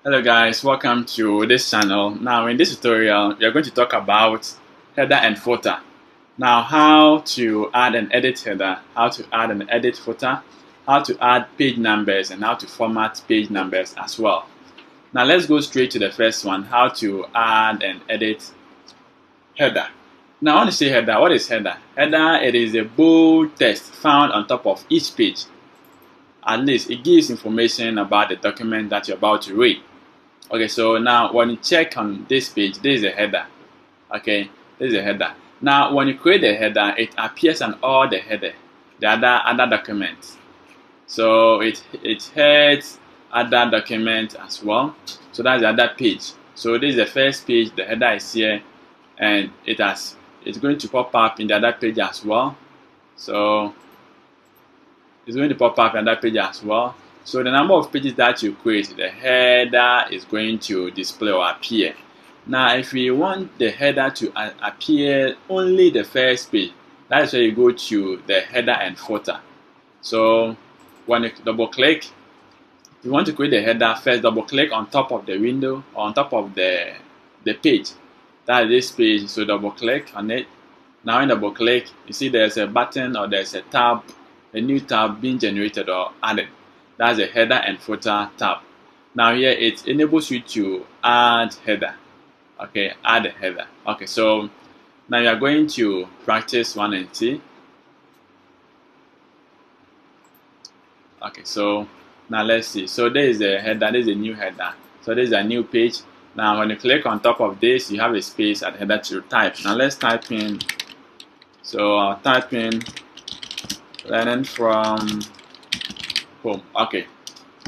Hello guys, welcome to this channel. Now in this tutorial, we are going to talk about header and footer. Now how to add and edit header, how to add and edit footer, how to add page numbers and how to format page numbers as well. Now let's go straight to the first one, how to add and edit header. Now I want to say header. What is header? Header, it is a bold text found on top of each page. At least it gives information about the document that you're about to read. Okay, so now when you check on this page, this is a header. Okay, this is a header. Now when you create a header, it appears on all the header, the other documents. So it heads other documents as well. So that's the other page. So this is the first page, the header is here, and it's going to pop up in the other page as well. So it's going to pop up in that page as well. So the number of pages that you create, the header is going to display or appear. Now if we want the header to appear only the first page, that is where you go to the header and footer. So when you double click, if you want to create the header, first double click on top of the window or on top of the page. That is this page, so double click on it. Now when you double click, you see there's a button or there's a tab, a new tab being generated or added. That's the header and footer tab. Now here it enables you to add header. Okay, add a header. Okay, so now you are going to practice 1 and 2. Okay, so now let's see. So there is a header, there is a new header. So this is a new page. Now when you click on top of this, you have a space at the header to type. Now let's type in. So I'll type in learning from home. Okay,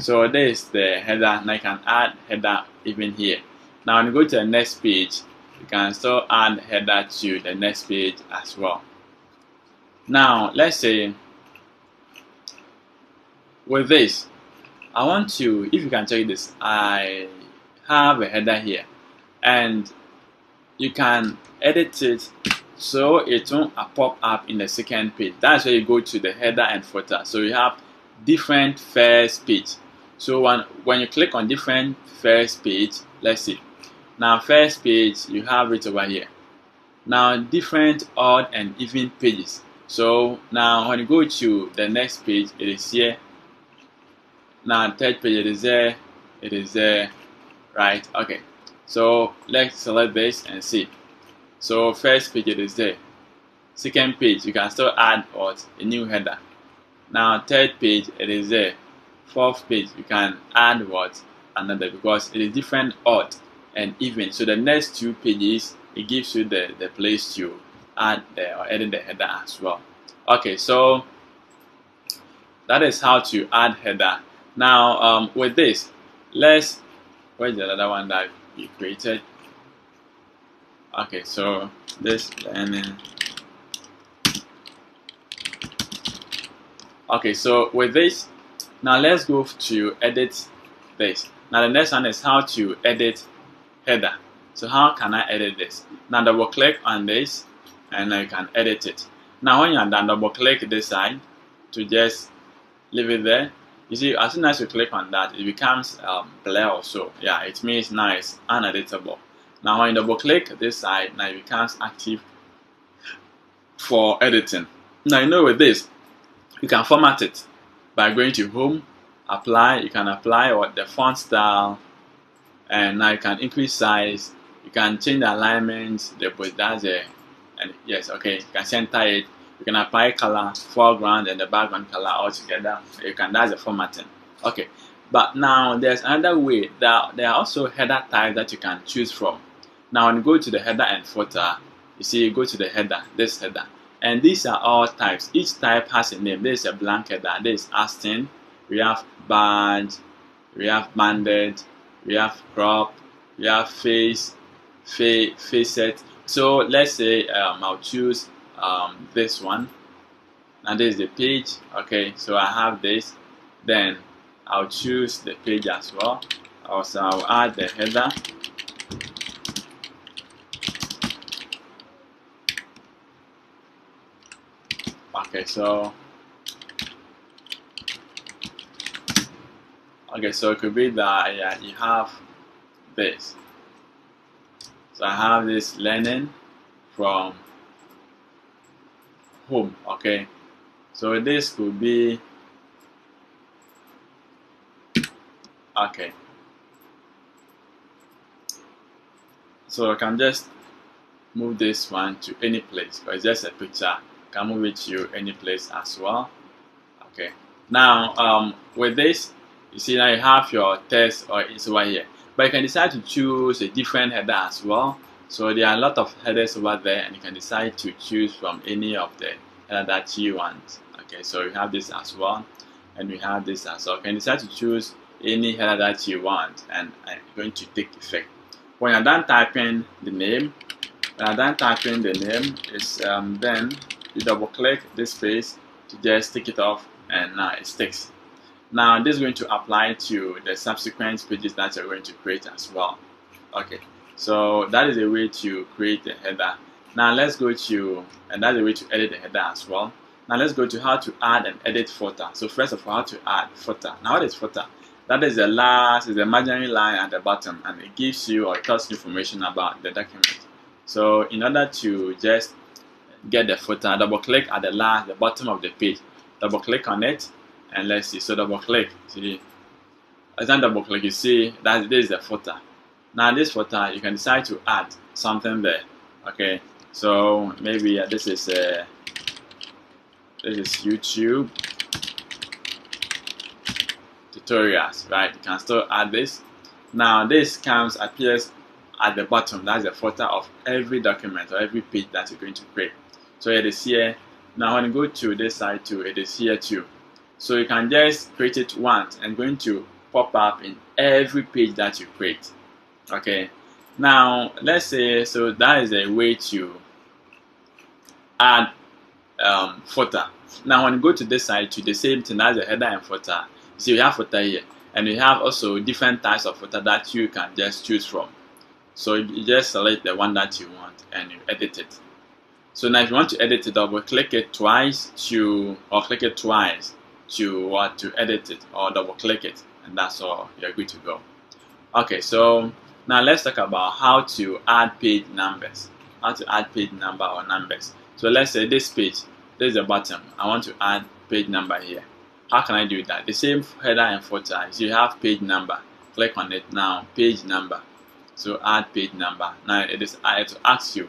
so there is the header. Now you can add header even here. Now when you go to the next page, you can still add header to the next page as well. Now let's say with this, I want to, if you can check this, I have a header here and you can edit it so it won't pop up in the second page. That's where you go to the header and footer. So you have different first page. So when you click on different first page, let's see. Now first page, you have it over here. Now different odd and even pages. So now when you go to the next page, it is here. Now third page, it is there. It is there, right? Okay. So let's select this and see. So first page, it is there. Second page, you can still add what? A new header. Now third page, it is there. Fourth page, you can add what? Another, because it is different odd and even. So the next 2 pages, it gives you the place to add or edit the header as well. Okay, so that is how to add header. Now with this, where's the other one that we created? Okay, so this learning. Okay, so with this, now let's go to edit this. Now the next one is how to edit header. So how can I edit this? Now double click on this and now you can edit it. Now when you're done, double click this side to just leave it there. You see, as soon as you click on that, it becomes blur or so. Yeah, it means now it's uneditable. Now when you double click this side, now it becomes active for editing. Now you know with this, you can format it by going to home, apply. You can apply or the font style, and now you can increase size. You can change the alignment. And yes, okay. You can center it. You can apply color, foreground and the background color all together. That's the formatting. Okay, but now there's another way. That there are also header types that you can choose from. Now when you go to the header and footer, you see you go to the header, this header. And these are all types. Each type has a name. This is a blank header. This is Aston. We have badge. We have banded. We have crop. We have face set. So let's say I'll choose this one. And this is the page. Okay, so I have this. Then I'll choose the page as well. Also, I'll add the header. Okay, so Okay, so it could be that you have this. So I have this learning from home. Okay, so this could be okay. So I can just move this one to any place because it's just a picture. I can move it to any place as well. Okay. Now with this, you see now you have your text or it's over here, but you can decide to choose a different header as well. So there are a lot of headers over there, and you can decide to choose from any of the header that you want. Okay, so you have this as well, and we have this as well. You can decide to choose any header that you want, and it's going to take effect. When you're done typing the name, then you double click this space to just take it off, and now it sticks. Now this is going to apply to the subsequent pages that you're going to create as well. Okay, so that is a way to create a header. Now let's go to, and that's a way to edit the header as well. Now let's go to how to add and edit footer. So first of all, how to add footer. Now what is footer? That is the imaginary line at the bottom, and it gives you or tells you information about the document. So in order to just get the footer, double click at the bottom of the page. Double click on it, and let's see. So double click. See, as I double click, you see that this is the footer. Now this footer, you can decide to add something there. Okay, so maybe this is YouTube tutorials, right? You can still add this. Now this appears at the bottom. That's the footer of every document or every page that you're going to create. So it is here. Now when you go to this side too, it is here too. So you can just create it once and going to pop up in every page that you create. Okay. Now let's say, so that is a way to add footer. Now when you go to this side to the same thing, that's the header and footer. So you have footer here, and you have also different types of footer that you can just choose from. So you just select the one that you want and you edit it. So now if you want to edit it, double click it twice to edit it, or double click it, and that's all, you're good to go. Okay, so now let's talk about how to add page numbers. How to add page number or numbers. So let's say this page, this is the bottom. I want to add page number here. How can I do that? The same header and footer. So you have page number. Click on it now. Page number. So add page number. Now it asks you.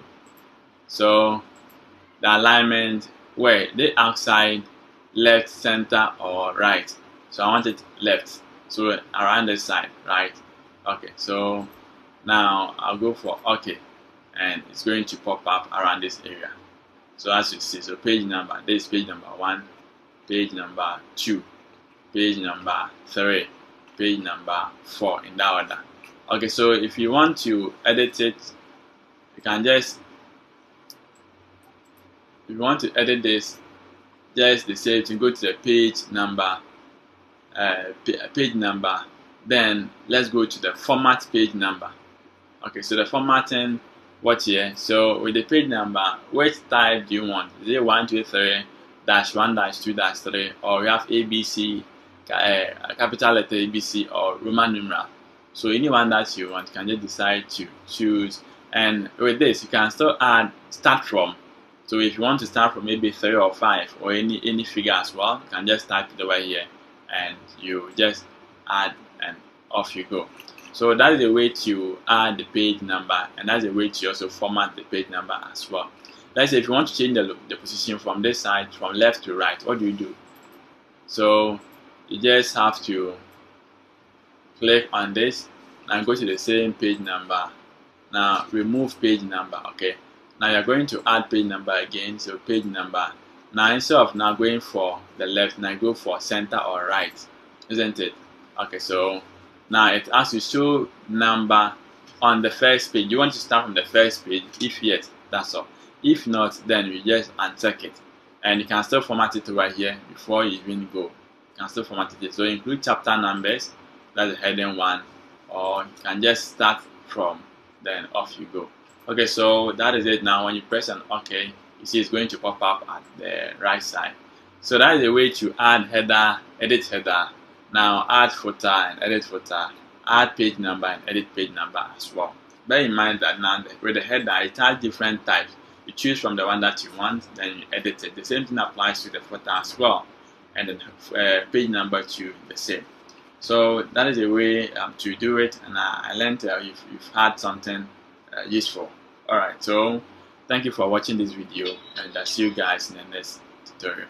So the alignment, where the outside, left, center, or right. So I want it left. So around this side, right? Okay. So now I'll go for OK, and it's going to pop up around this area. So as you see, so page number. This is page number 1. Page number 2, page number 3, page number 4, in that order. Okay, so if you want to edit it, you can just, if you want to edit this, just the same thing, go to the page number, then let's go to the format page number. Okay, so the formatting, what here? So with the page number, which type do you want? Is it 1, 2, 3? -1, -2, -3, or you have ABC, capital letter ABC, or Roman numeral. So anyone that you want, you can just decide to choose. And with this, you can still start from. So if you want to start from maybe 3 or 5 or any figure as well, you can just type it over here, and you just add, and off you go. So that is a way to add the page number, and that's a way to also format the page number as well. Let's say if you want to change the position from this side, from left to right, what do? So you just have to click on this and go to the same page number. Now remove page number. Okay. Now you're going to add page number again. So page number. Now instead of now going for the left, now go for center or right, isn't it? Okay. So now it asks you show number on the first page. You want to start from the first page? If yes, that's all. If not, then you just uncheck it, and you can still format it right here before you even go. You can still format it. So include chapter numbers, that's the heading 1, or you can just start from, then off you go. Okay, so that is it. Now when you press on OK, you see it's going to pop up at the right side. So that is a way to add header, edit header. Now add footer and edit footer, add page number and edit page number as well. Bear in mind that now with the header, it has different types. You choose from the one that you want, then you edit it. The same thing applies to the footer as well, and then page number too, the same. So that is a way to do it, and I learned you've had something useful. Alright, so thank you for watching this video, and I'll see you guys in the next tutorial.